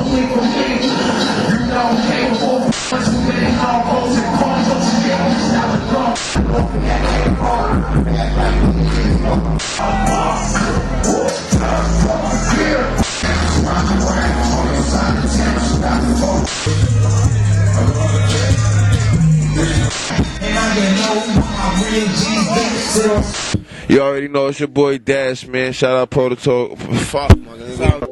You already know it's your boy DasH, man. Shout out Protocol. Fuck, man.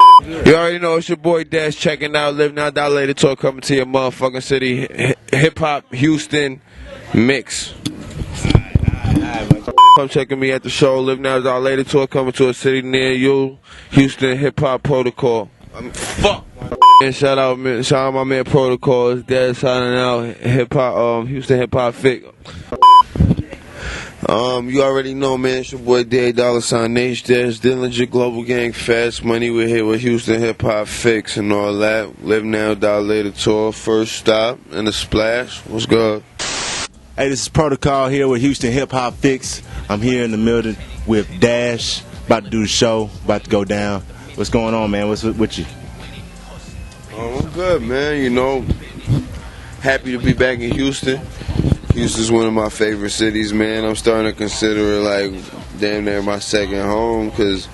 You already know it's your boy DasH checking out Live Now Die Later Tour coming to your motherfucking city. Hip Hop Houston mix. Come checking me at the show. Live Now Die Later Tour coming to a city near you. Houston Hip Hop Protocol. Fuck. And shout out my man Protocol. It's DasH signing out. Hip Hop HoustonHipHopFix. You already know, man, it's your boy $$H, DasH, Dillinger, Global Gang, Fast Money. We're here with HoustonHipHopFix and all that. Live Now, Die Later Tour, first stop, and a splash. What's good? Hey, this is Protocol here with HoustonHipHopFix. I'm here in the middle with DasH, about to do the show, about to go down. What's going on, man? What's with you? I'm good, man. You know, happy to be back in Houston. Houston's one of my favorite cities, man. I'm starting to consider it like damn near my second home because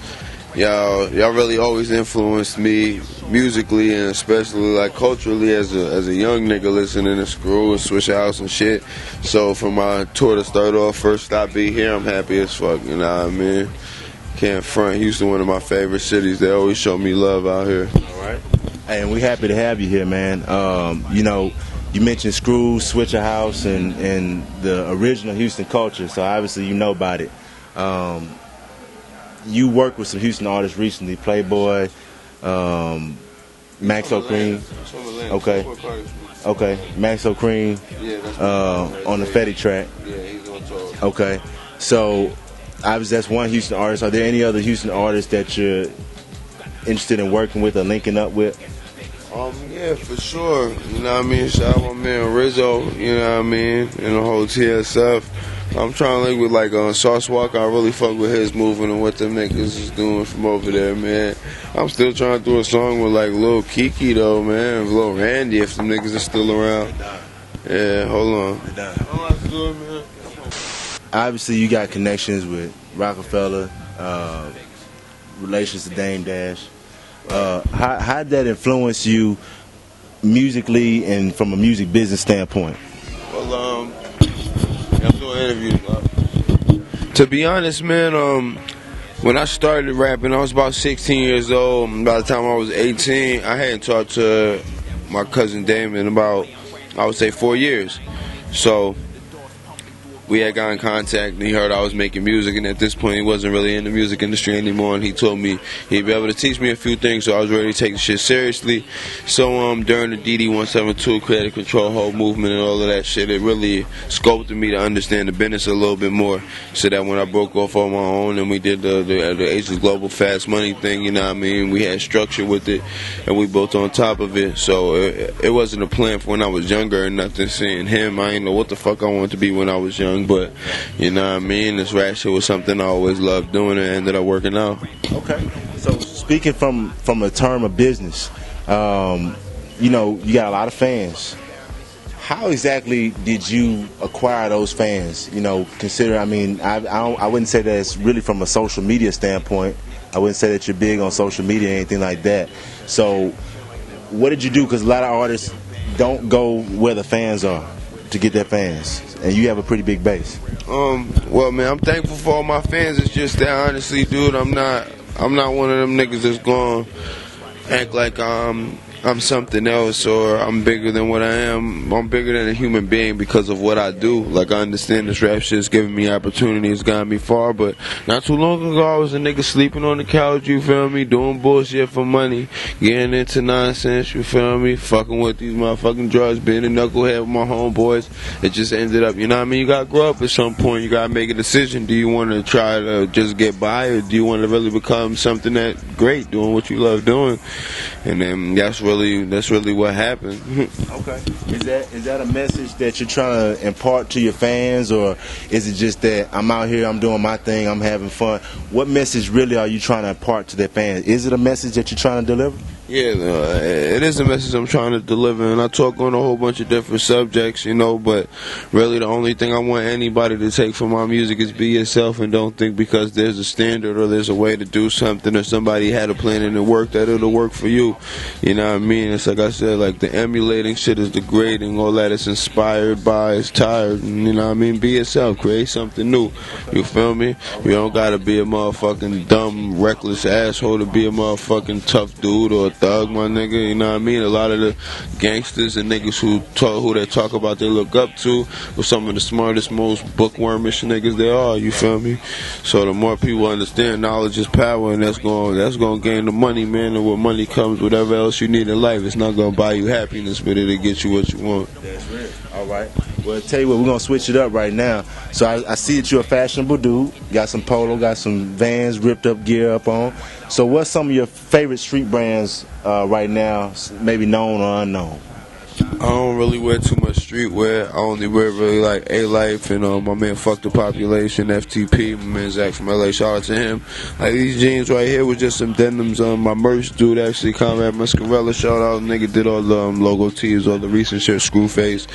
y'all really always influenced me musically and especially like culturally as a young nigga listening to Screw and Switch House and shit. So for my tour to start off, first stop be here, I'm happy as fuck, you know what I mean? Can't front. Houston, one of my favorite cities. They always show me love out here. All right. Hey, and we happy to have you here, man. You know, you mentioned Screw, Switch House, and the original Houston culture, so obviously you know about it. You worked with some Houston artists recently, Playboy, Max O'Cream. Okay, Max O'Cream on the Fetty track. Yeah, he's on tour. Okay, so obviously that's one Houston artist. Are there any other Houston artists that you're interested in working with or linking up with? Yeah, for sure. You know what I mean? Shout out my man Rizzo, you know what I mean? And the whole TSF. I'm trying to link with like Sauce Walker. I really fuck with his movement and what them niggas is doing from over there, man. I'm still trying to do a song with like Lil Kiki though, man. Lil Randy if them niggas are still around. Yeah, hold on. Man. Obviously you got connections with Rockefeller, relations to Dame DasH. How did that influence you musically and from a music business standpoint? Well, I'm doing interviews. To be honest, man, when I started rapping, I was about 16 years old. By the time I was 18, I hadn't talked to my cousin Dame in about, I would say, 4 years. So we had got in contact, and he heard I was making music, and at this point he wasn't really in the music industry anymore, and he told me he'd be able to teach me a few things, so I was ready to take the shit seriously. So during the DD172 creative control whole movement and all of that shit, it really sculpted me to understand the business a little bit more, so that when I broke off on my own and we did the Aces Global Fast Money thing, you know what I mean, we had structure with it, and we built on top of it. So it wasn't a plan for when I was younger or nothing. Seeing him, I didn't know what the fuck I wanted to be when I was young. But you know what I mean, this rap shit was something I always loved doing and ended up working out. Okay. So speaking from a term of business, you know, you got a lot of fans. How exactly did you acquire those fans? You know, consider, I mean, I wouldn't say that it's really from a social media standpoint. I wouldn't say that you're big on social media or anything like that. So what did you do? Because a lot of artists don't go where the fans are to get their fans, and you have a pretty big base. Well, man, I'm thankful for all my fans. It's just that, honestly, dude, I'm not one of them niggas that's gonna act like I'm something else or I'm bigger than what I am. I'm bigger than a human being because of what I do. Like, I understand this rap shit's giving me opportunities, gotten me far, but not too long ago I was a nigga sleeping on the couch, you feel me, doing bullshit for money, getting into nonsense, you feel me, fucking with these motherfucking drugs, being a knucklehead with my homeboys. It just ended up, you know what I mean, you gotta grow up at some point, you gotta make a decision. Do you want to try to just get by, or do you want to really become something that great, doing what you love doing? And then that's really what happened. Okay. Is that a message that you're trying to impart to your fans, or is it just that I'm out here, I'm doing my thing, I'm having fun? What message really are you trying to impart to their fans? Is it a message that you're trying to deliver? Yeah, it is a message I'm trying to deliver, and I talk on a whole bunch of different subjects, you know, but really the only thing I want anybody to take from my music is be yourself, and don't think because there's a standard or there's a way to do something or somebody had a plan and it worked that it'll work for you. You know what I mean? It's like I said, like the emulating shit is degrading. All that it's inspired by is tired. And, you know what I mean? Be yourself. Create something new. You feel me? You don't gotta be a motherfucking dumb, reckless asshole to be a motherfucking tough dude or a thug, my nigga. You know what I mean? A lot of the gangsters and niggas who they talk about they look up to were some of the smartest, most bookwormish niggas there are. You feel me? So the more people understand knowledge is power, and that's gonna gain the money, man. And with money comes whatever else you need in life. It's not gonna buy you happiness, but it'll get you what you want. That's real. All right. Well, tell you what, we're gonna switch it up right now. So I see that you're a fashionable dude. Got some polo, got some Vans, ripped up gear up on. So what's some of your favorite street brands right now, maybe known or unknown? I don't really wear too much streetwear. I only wear really like A-Life and my man Fuck the Population, FTP, my man Zach from LA, shout out to him. Like these jeans right here was just some denims. My merch dude actually, Comrade Muscarella, shout out, nigga did all the logo tees, all the recent shit, Screwface.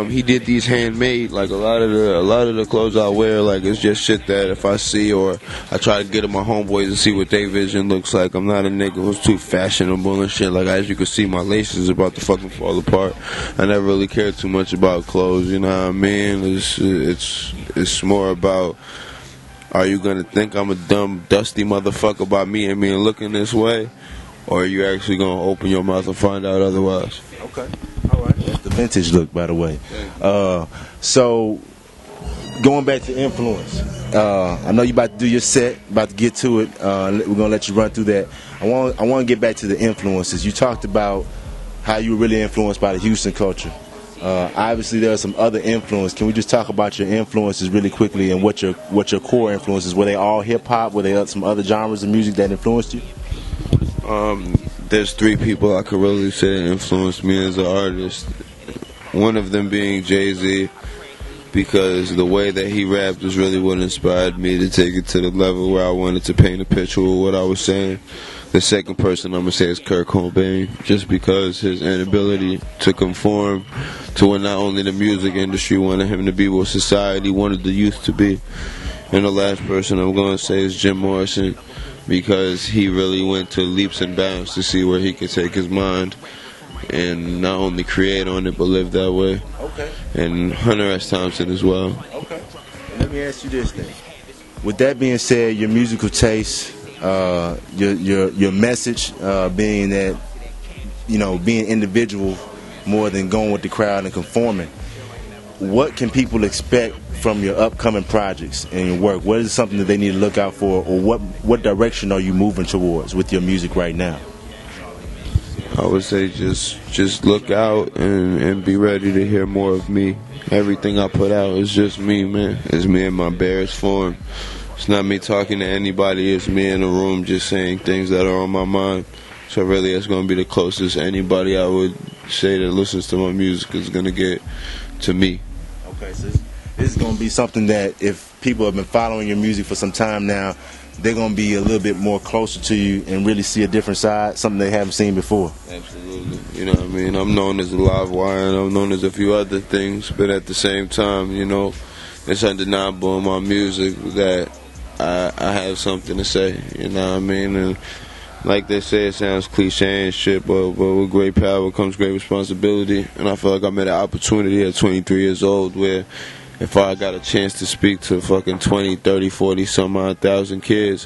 He did these handmade. Like a lot of the clothes I wear, like it's just shit that if I see or I try to get to my homeboys and see what their vision looks like. I'm not a nigga who's too fashionable and shit. Like as you can see, my laces is about to fucking fall apart. I never really cared too much about clothes, you know what I mean? It's more about, are you gonna think I'm a dumb, dusty motherfucker by me and me looking this way, or are you actually gonna open your mouth and find out otherwise? Okay, all right. That's the vintage look, by the way. So going back to influence, I know you about to do your set, about to get to it. We're gonna let you run through that. I want to get back to the influences. You talked about how you were really influenced by the Houston culture. Obviously, there are some other influences. Can we just talk about your influences really quickly and what your core influences? Were they all hip hop? Were there some other genres of music that influenced you? There's three people I could really say influenced me as an artist. One of them being Jay-Z, because the way that he rapped was really what inspired me to take it to the level where I wanted to paint a picture of what I was saying. The second person I'm going to say is Kurt Cobain, just because his inability to conform to what not only the music industry wanted him to be, what society wanted the youth to be. And the last person I'm going to say is Jim Morrison, because he really went to leaps and bounds to see where he could take his mind and not only create on it but live that way. Okay. And Hunter S. Thompson as well. Okay. Let me ask you this thing. With that being said, your musical taste, your message being that, you know, being individual more than going with the crowd and conforming, what can people expect from your upcoming projects and your work? What is something that they need to look out for, or what direction are you moving towards with your music right now? I would say just look out and be ready to hear more of me. Everything I put out is just me, man. It's me in my barest form. It's not me talking to anybody. It's me in a room just saying things that are on my mind. So really, it's going to be the closest anybody I would say that listens to my music is going to get to me. Okay, so this is going to be something that if people have been following your music for some time now, they're going to be a little bit more closer to you and really see a different side, something they haven't seen before. Absolutely. You know what I mean? I'm known as a live wire and I'm known as a few other things, but at the same time, you know, it's undeniable in my music that I have something to say, you know what I mean? And like they say, it sounds cliche and shit, but with great power comes great responsibility. And I feel like I'm at an opportunity at 23 years old where if I got a chance to speak to fucking 20, 30, 40 some odd thousand kids,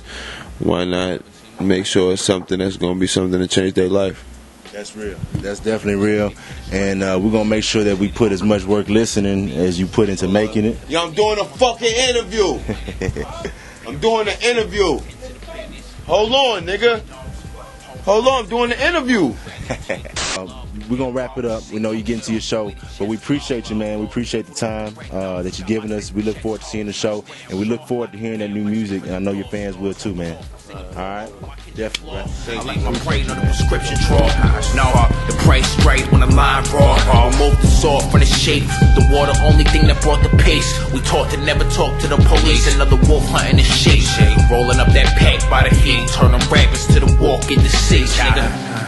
why not make sure it's something that's going to be something to change their life? That's real. That's definitely real. And we're going to make sure that we put as much work listening as you put into making it. Yo, I'm doing a fucking interview. I'm doing an interview. Hold on, nigga. Hold on, I'm doing the interview. We're going to wrap it up. We know you're getting to your show, but we appreciate you, man. We appreciate the time that you're giving us. We look forward to seeing the show, and we look forward to hearing that new music, and I know your fans will too, man. All right? Definitely, man. I like my brain on the prescription draw. Now the price right when the line raw. Remove the salt from the shape. The water, only thing that brought the pace. We taught to never talk to the police. Another wolf hunting the shape. Rolling up that pack by the feet. Turn them rabbits to the walk in the six, nigga.